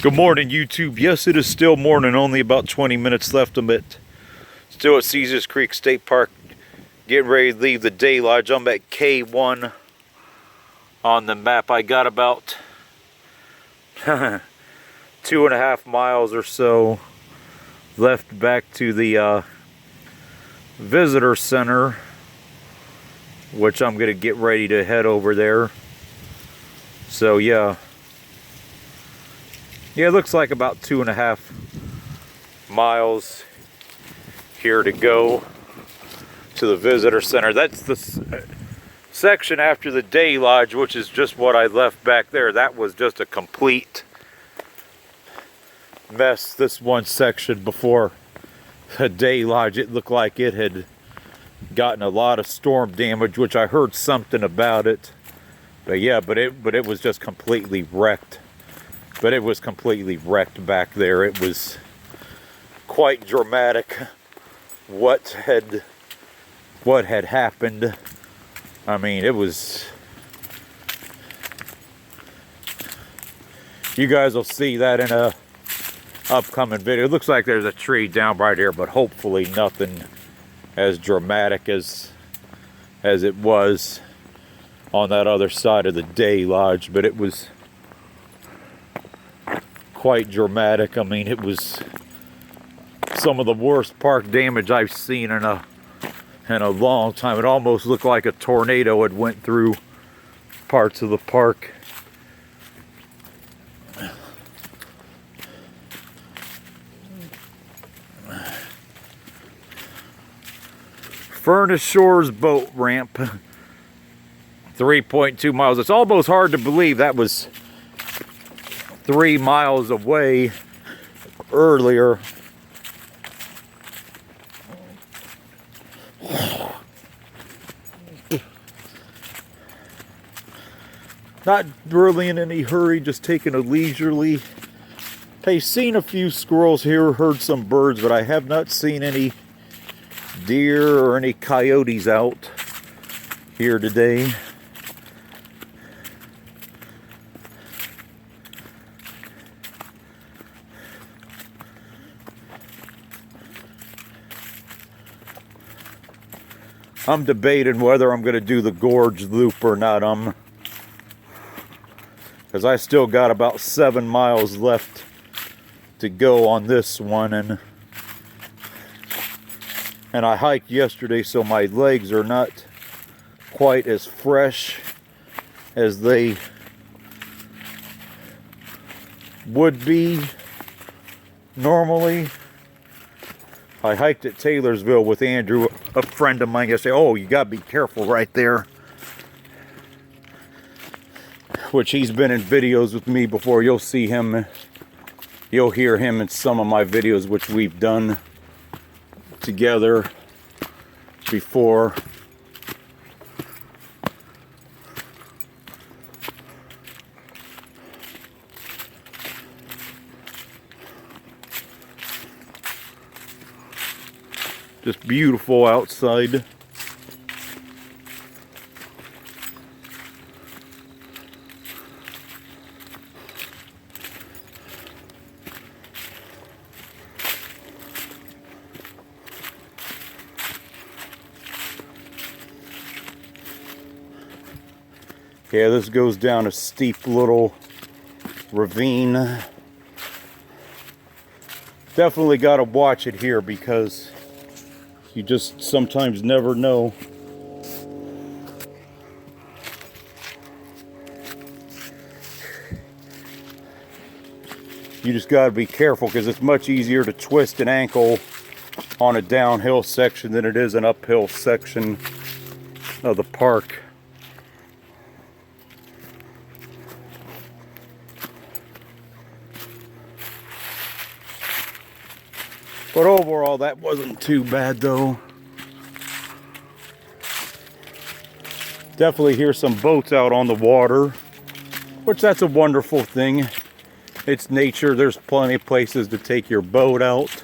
Good morning, YouTube. Yes, it is still morning, only about 20 minutes left of it. Still at Caesars Creek State Park, getting ready to leave the day lodge. I'm at K1 on the map. I got about 2.5 miles or so left back to the visitor center, which I'm going to get ready to head over there. So yeah, it looks like about 2.5 miles here to go to the visitor center. That's the section after the day lodge, which is just what I left back there. That was just a complete mess. This one section before the day lodge, it looked like it had gotten a lot of storm damage, which I heard something about it. But yeah, but it was just completely wrecked. But it was completely wrecked back there. It was quite dramatic what had happened. I mean, it was, you guys will see that in a upcoming video. It looks like there's a tree down right here, but hopefully nothing as dramatic as it was on that other side of the day lodge. But it was quite dramatic. I mean, it was some of the worst park damage I've seen in a long time. It almost looked like a tornado had went through parts of the park. Furnace Shores boat ramp, 3.2 miles. It's almost hard to believe that was 3 miles away earlier. Not really in any hurry, just taking a leisurely pace. Seen a few squirrels here, heard some birds, but I have not seen any deer or any coyotes out here today. I'm debating whether I'm going to do the gorge loop or not. Because I still got about 7 miles left to go on this one, and I hiked yesterday, so my legs are not quite as fresh as they would be normally. I hiked at Taylorsville with Andrew, a friend of mine, yesterday. Oh, you gotta be careful right there. Which he's been in videos with me before. You'll see him, you'll hear him in some of my videos, which we've done together before. Just beautiful outside. Yeah, this goes down a steep little ravine. Definitely got to watch it here because you just sometimes never know. You just got to be careful because it's much easier to twist an ankle on a downhill section than it is an uphill section of the park. But overall, that wasn't too bad though. Definitely hear some boats out on the water, which that's a wonderful thing. It's nature. There's plenty of places to take your boat out.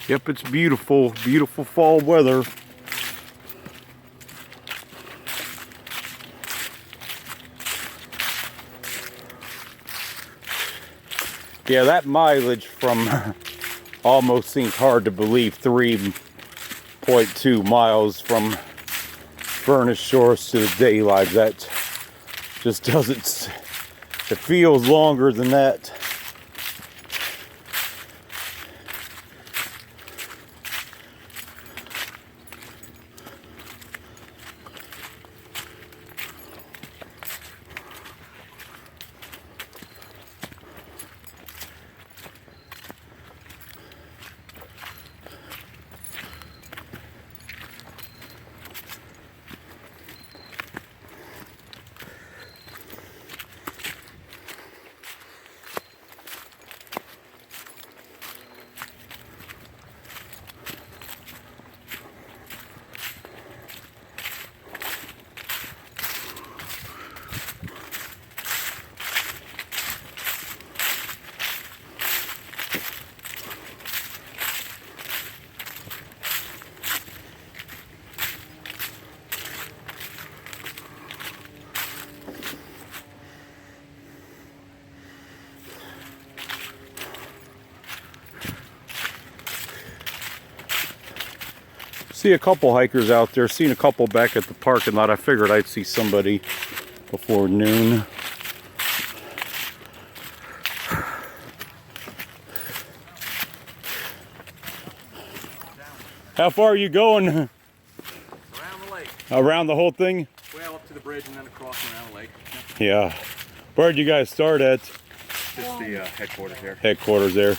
Yep, it's beautiful, beautiful fall weather. Yeah, that mileage from almost seems hard to believe, 3.2 miles from Furnace Shores to the Day Lodge. That just doesn't, it feels longer than that. See a couple hikers out there, seen a couple back at the parking lot. I figured I'd see somebody before noon. How far are you going? Around the lake. Around the whole thing? Well, up to the bridge and then across and around the lake. Yeah. Where'd you guys start at? Just the headquarters here. Headquarters there.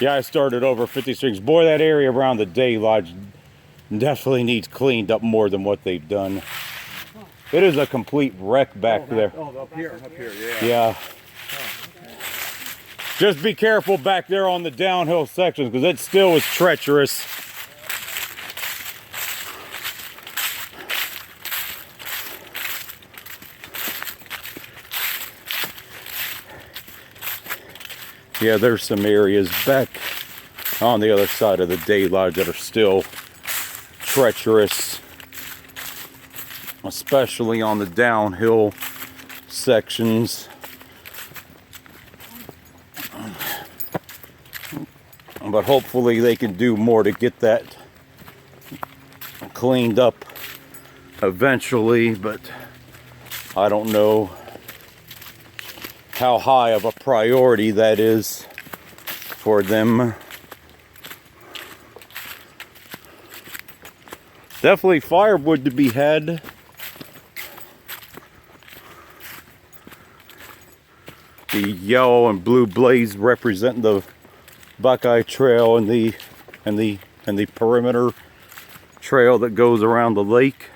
Yeah, I started over 50 Strings. Boy, that area around the Day Lodge definitely needs cleaned up more than what they've done. It is a complete wreck back there. Oh, up here, yeah. Yeah. Just be careful back there on the downhill sections because it still is treacherous. Yeah, there's some areas back on the other side of the Day Lodge that are still treacherous, especially on the downhill sections. But hopefully they can do more to get that cleaned up eventually, but I don't know how high of a priority that is for them. Definitely firewood to be had. The yellow and blue blaze represent the Buckeye Trail and the perimeter trail that goes around the lake.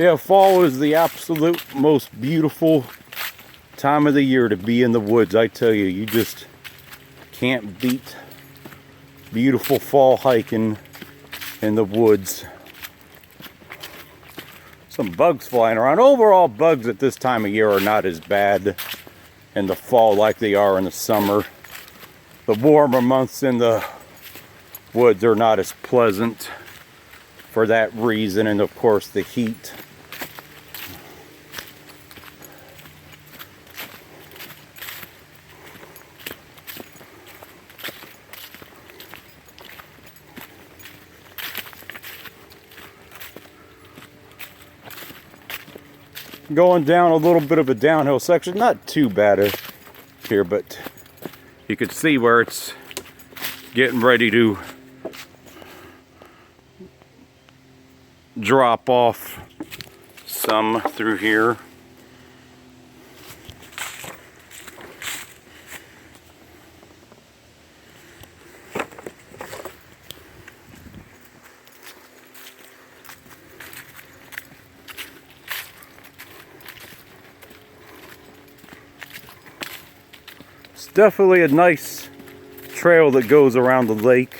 Yeah, fall is the absolute most beautiful time of the year to be in the woods. I tell you, you just can't beat beautiful fall hiking in the woods. Some bugs flying around. Overall, bugs at this time of year are not as bad in the fall like they are in the summer. The warmer months in the woods are not as pleasant for that reason, and of course the heat. Going down a little bit of a downhill section, not too bad here, but you can see where it's getting ready to drop off some through here. It's definitely a nice trail that goes around the lake.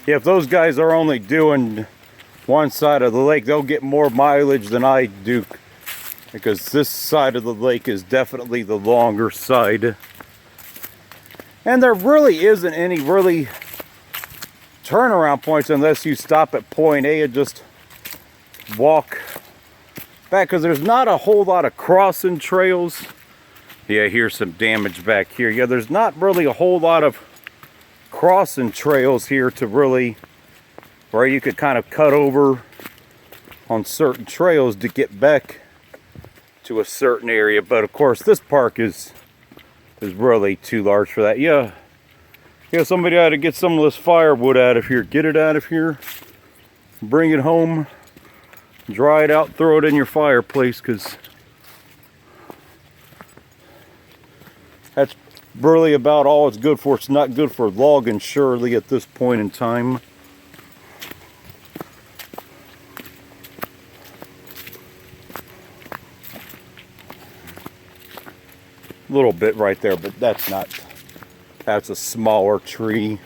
if those guys are only doing one side of the lake, they'll get more mileage than I do, because this side of the lake is definitely the longer side. And there really isn't any really turnaround points unless you stop at point A and just walk back, because there's not a whole lot of crossing trails. Yeah, here's some damage back here. Yeah, there's not really a whole lot of crossing trails here to really, where you could kind of cut over on certain trails to get back to a certain area. But of course this park is really too large for that. Yeah, somebody ought to get some of this firewood out of here. Get it out of here, bring it home, dry it out, throw it in your fireplace, because that's really about all it's good for. It's not good for logging, surely, at this point in time. A little bit right there, but that's a smaller tree.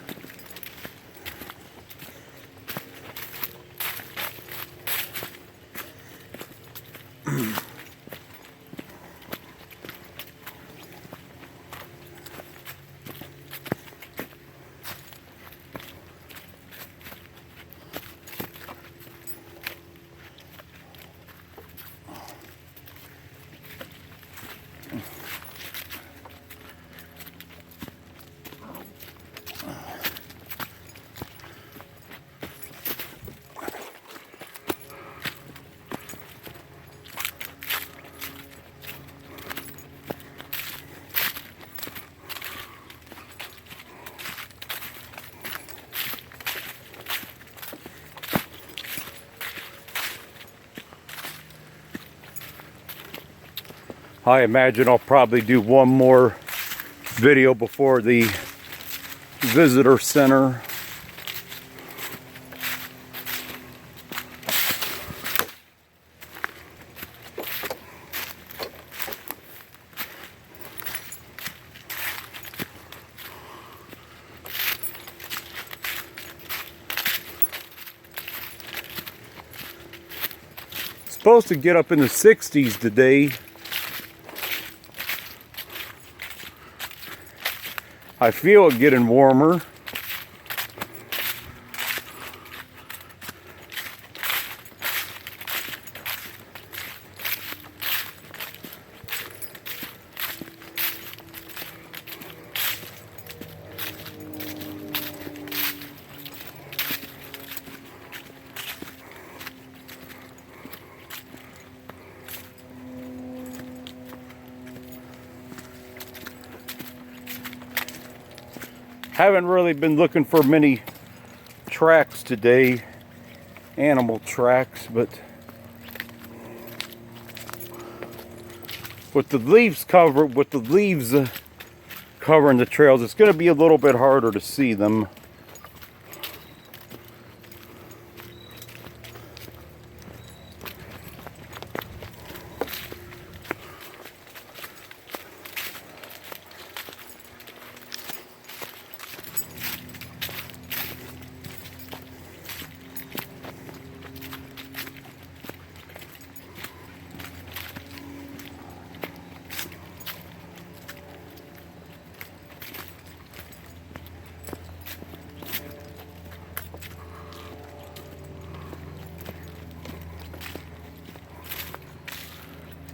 I imagine I'll probably do one more video before the visitor center. Supposed to get up in the 60s today. I feel it getting warmer. Haven't really been looking for many tracks today, animal tracks, but with the leaves covering the trails, it's going to be a little bit harder to see them.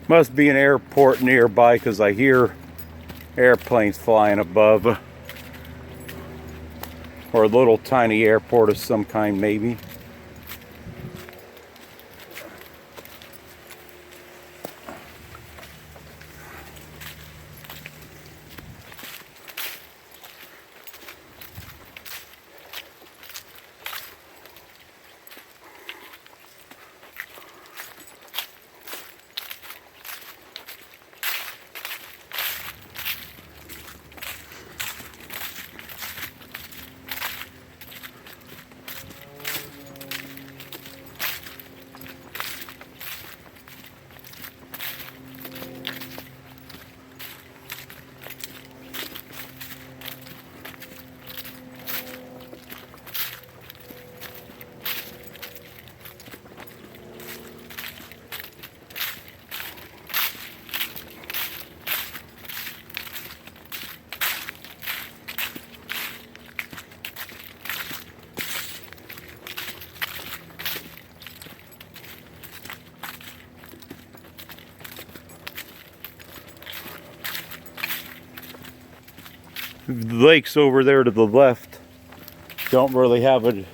Must be an airport nearby, because I hear airplanes flying above. Or a little tiny airport of some kind, maybe. lakes over there to the left don't really have a.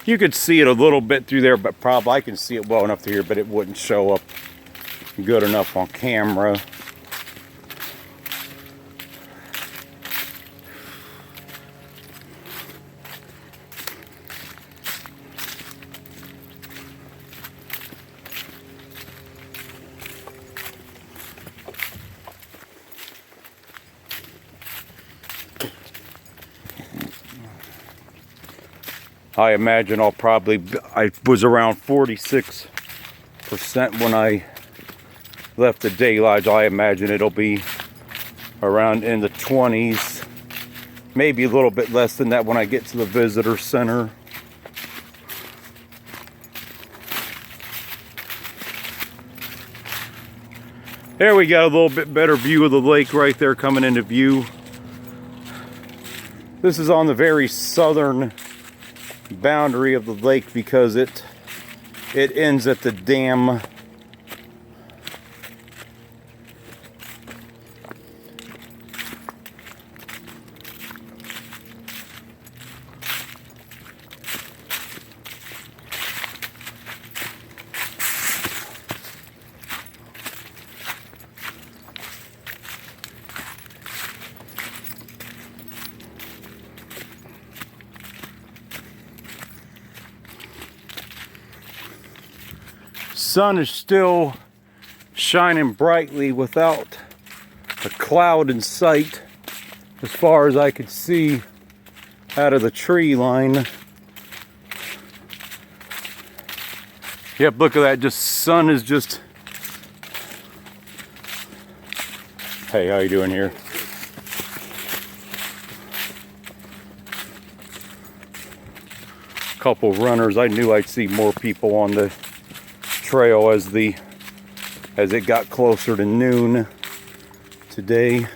You could see it a little bit through there, but probably I can see it well enough through here, but it wouldn't show up good enough on camera. I imagine I was around 46% when I left the day lodge. I imagine it'll be around in the 20s, maybe a little bit less than that when I get to the visitor center. There we got a little bit better view of the lake right there coming into view. This is on the very southern boundary of the lake because it ends at the dam. Sun is still shining brightly without a cloud in sight as far as I could see out of the tree line. Yep, look at that, just sun is just. Hey, how you doing here? Couple runners. I knew I'd see more people on the trail as it got closer to noon today.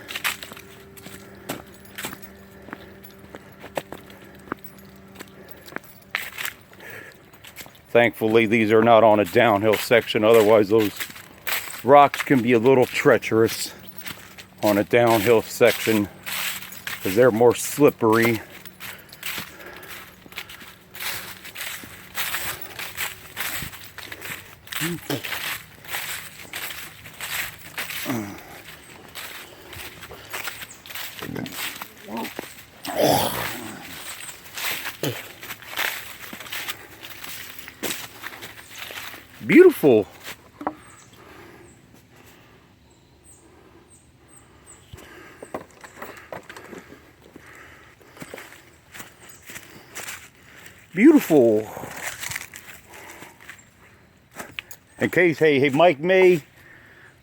Thankfully these are not on a downhill section, otherwise those rocks can be a little treacherous on a downhill section because they're more slippery. Beautiful. Beautiful. In case, hey, Mike May,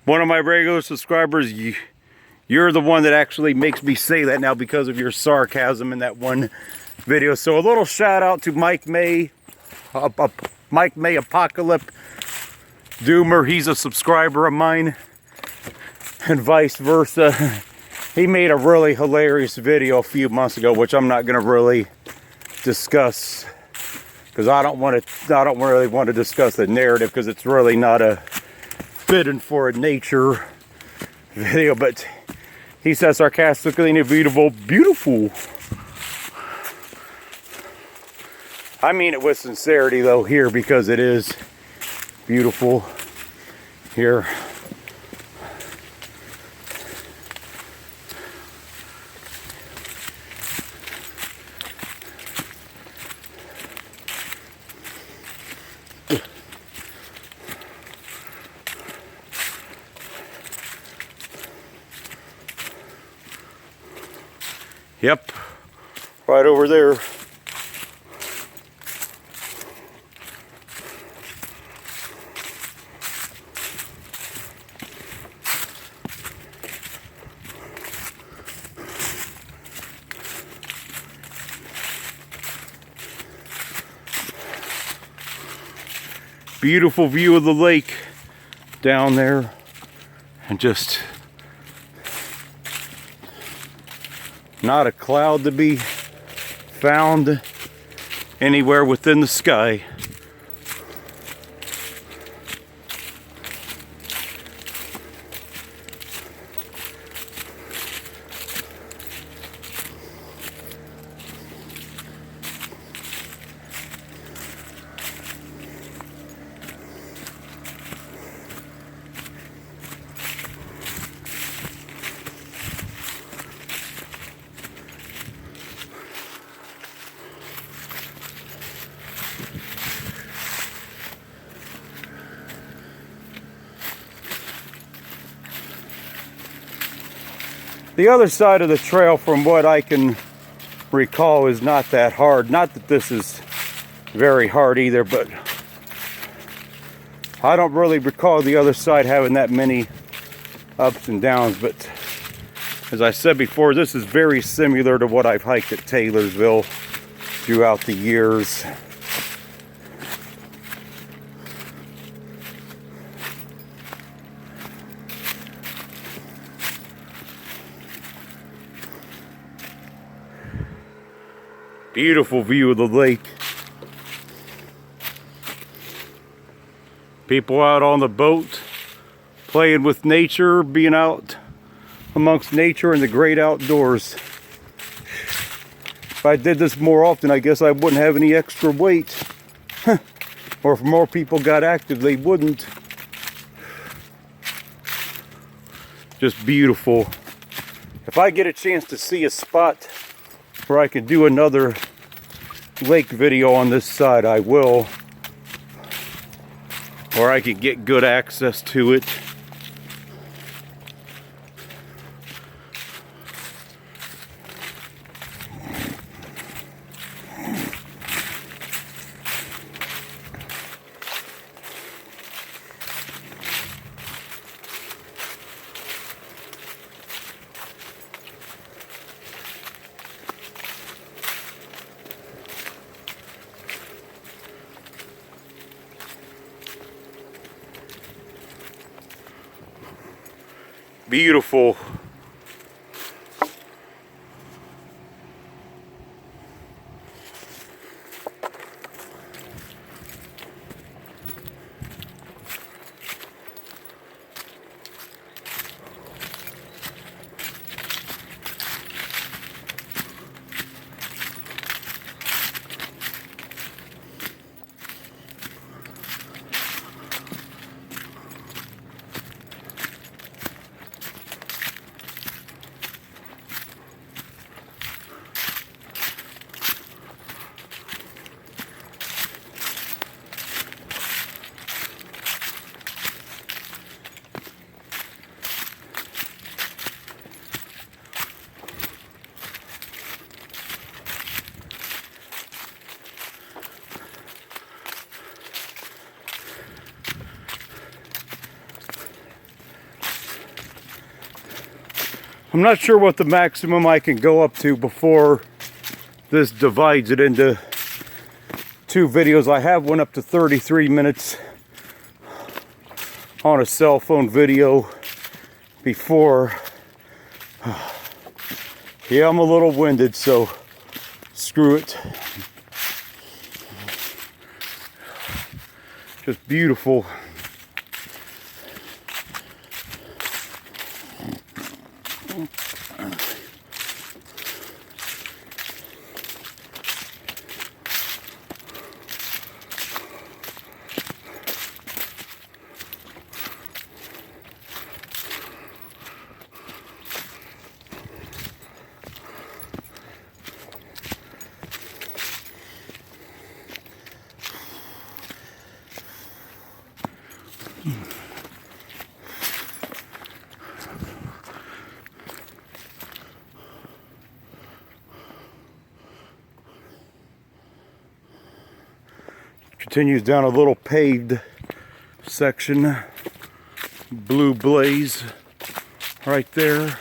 one of my regular subscribers, you're the one that actually makes me say that now because of your sarcasm in that one video. So a little shout out to Mike May, Mike May Apocalypse Doomer. He's a subscriber of mine, and vice versa. He made a really hilarious video a few months ago, which I'm not going to really discuss because I don't really want to discuss the narrative because it's really not a fitting for a nature video. But he says sarcastically, inevitable, beautiful. I mean it with sincerity though here because it is beautiful here. Yep, right over there. Beautiful view of the lake down there, and just not a cloud to be found anywhere within the sky. The other side of the trail, from what I can recall, is not that hard. Not that this is very hard either, but I don't really recall the other side having that many ups and downs. But as I said before, this is very similar to what I've hiked at Taylorsville throughout the years. Beautiful view of the lake. People out on the boat, playing with nature, being out amongst nature and the great outdoors. If I did this more often, I guess I wouldn't have any extra weight. Or if more people got active, they wouldn't. Just beautiful. If I get a chance to see a spot where I can do another lake video on this side, I will. Or I could get good access to it. Beautiful. I'm not sure what the maximum I can go up to before this divides it into two videos. I have one up to 33 minutes on a cell phone video before. Yeah, I'm a little winded, so screw it. Just beautiful. Continues down a little paved section. Blue Blaze right there.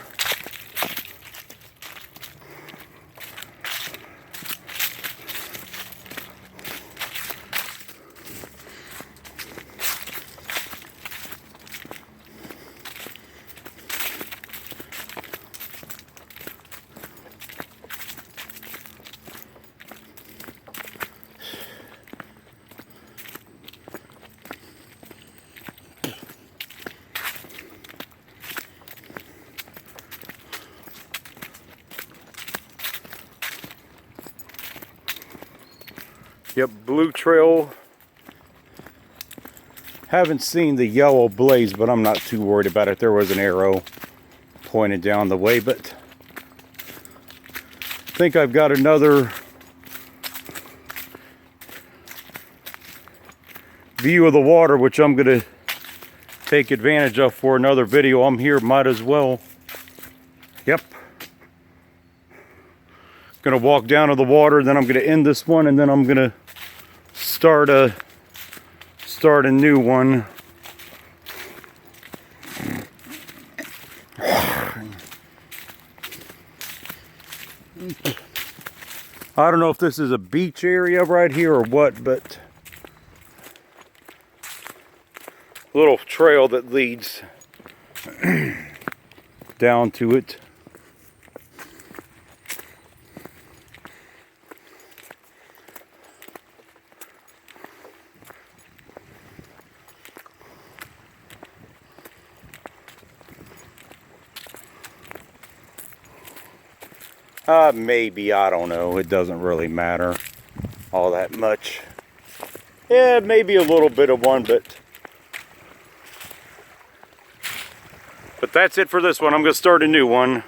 Yep, Blue Trail. Haven't seen the Yellow Blaze, but I'm not too worried about it. There was an arrow pointed down the way, but I think I've got another view of the water, which I'm going to take advantage of for another video. I'm here, might as well Yep. Gonna walk down to the water, then I'm gonna end this one, and then I'm gonna start a new one. I don't know if this is a beach area right here or what, but little trail that leads down to it. Maybe, I don't know. It doesn't really matter all that much. Yeah, maybe a little bit of one, but that's it for this one. I'm going to start a new one.